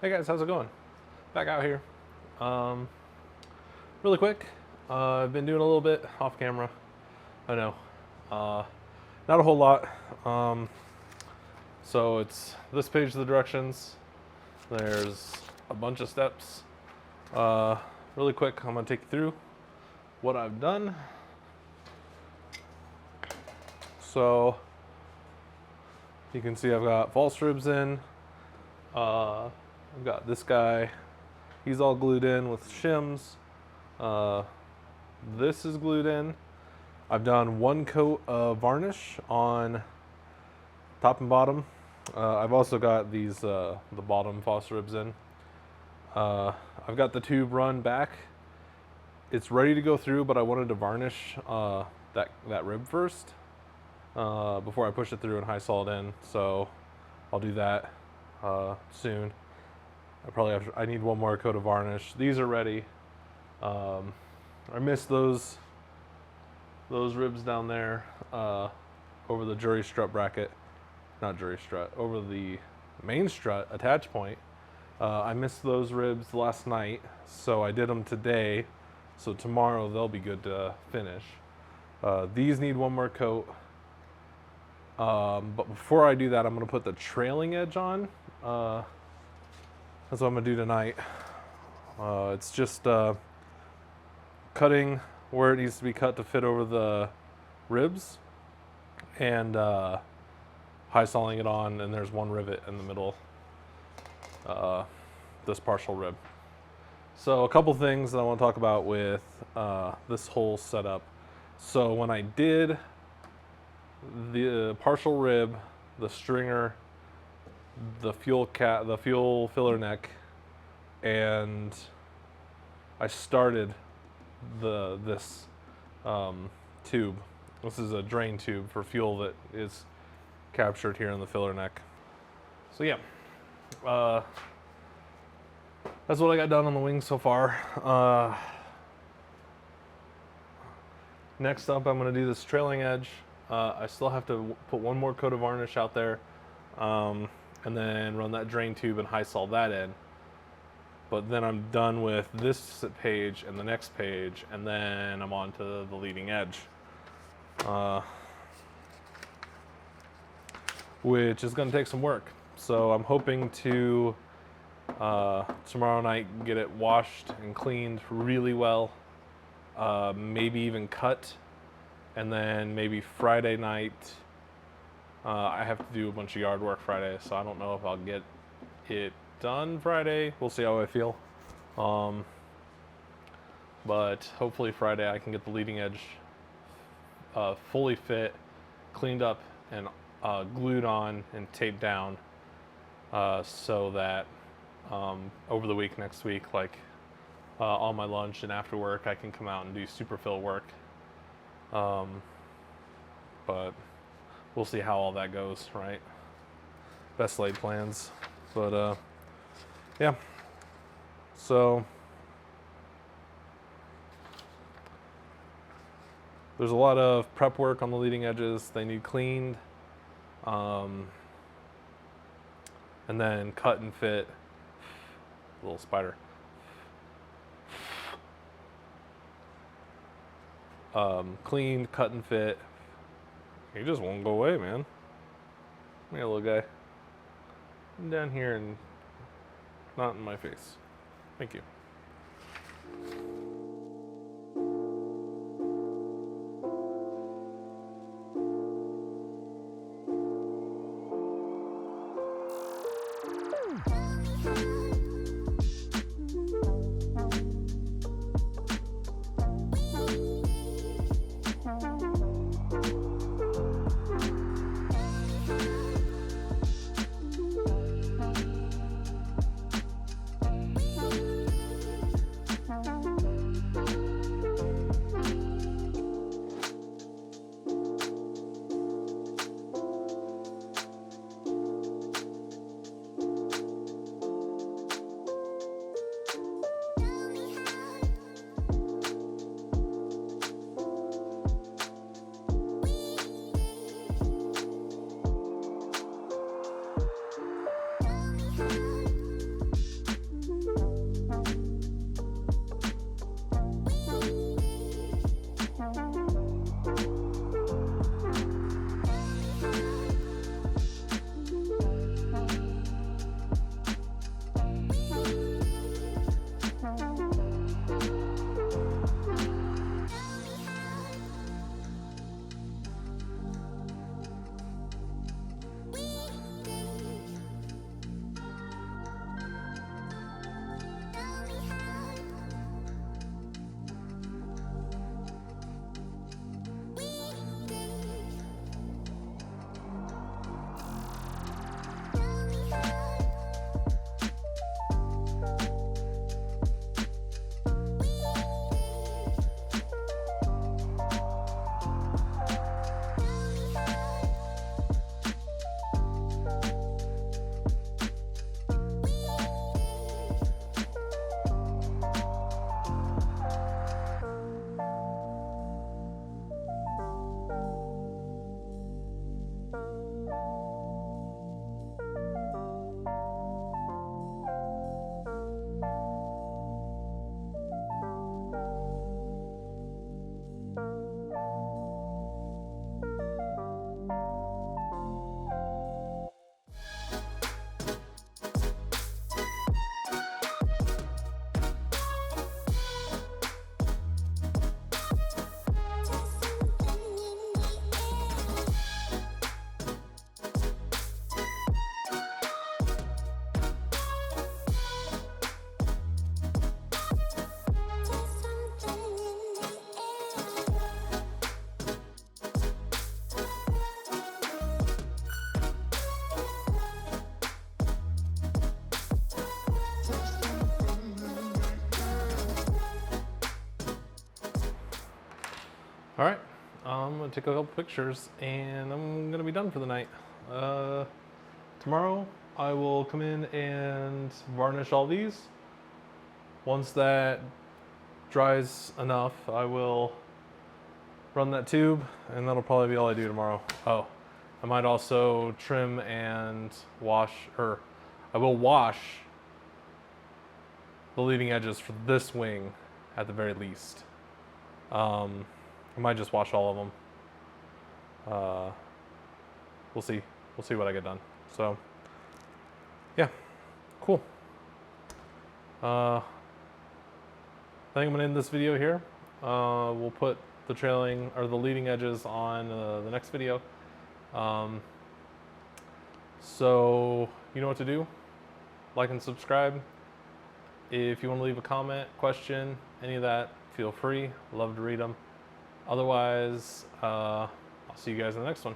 Hey guys, how's it going? Back out here. Um, Really quick. I've been doing a little bit off camera. I know. Uh, Not a whole lot. So it's this page of the directions. There's a bunch of steps. Really quick, I'm gonna take you through what I've done. So you can see I've got false ribs in. I've got this guy. He's all glued in with shims. This is glued in. I've done one coat of varnish on top and bottom. I've also got these the bottom false ribs in. I've got the tube run back. It's ready to go through, but I wanted to varnish that rib first before I push it through and high salt in. So I'll do that soon. I need one more coat of varnish. These are ready. I missed those ribs down there over the jury strut bracket, not jury strut, over the main strut attach point. I missed those ribs last night, so I did them today. So tomorrow they'll be good to finish. These need one more coat. But before I do that, I'm gonna put the trailing edge on. That's what I'm gonna do tonight. It's just cutting where it needs to be cut to fit over the ribs, and high soling it on, and there's one rivet in the middle, this partial rib. So a couple things that I want to talk about with this whole setup. So when I did the partial rib, the stringer, the fuel filler neck, and I started this tube. This is a drain tube for fuel that is captured here in the filler neck. So yeah, that's what I got done on the wings so far. Next up, I'm going to do this trailing edge. I still have to put one more coat of varnish out there, and then run that drain tube and high salt that in. But then I'm done with this page and the next page, and then I'm on to the leading edge, which is going to take some work. So I'm hoping to tomorrow night get it washed and cleaned really well, maybe even cut, and then maybe Friday night. I have to do a bunch of yard work Friday, so I don't know if I'll get it done Friday. We'll see how I feel. But hopefully Friday I can get the leading edge fully fit, cleaned up, and glued on and taped down, so that over the week next week, like on my lunch and after work, I can come out and do super fill work. But we'll see how all that goes, right? Best laid plans. But yeah, so there's a lot of prep work on the leading edges. They need cleaned, and then cut and fit. Little spider. Cleaned, cut and fit. He just won't go away, man. Come here, little guy. Come down here and not in my face. Thank you. All right, I'm gonna take a couple pictures and I'm gonna be done for the night. Tomorrow I will come in and varnish all these. Once that dries enough, I will run that tube, and that'll probably be all I do tomorrow. Oh, I might also trim and wash, or I will wash the leading edges for this wing at the very least. I might just wash all of them. We'll see. We'll see what I get done. So, yeah, cool. I think I'm gonna end this video here. We'll put the trailing or the leading edges on the next video. So you know what to do. Like and subscribe. If you want to leave a comment, question, any of that, feel free. Love to read them. Otherwise, I'll see you guys in the next one.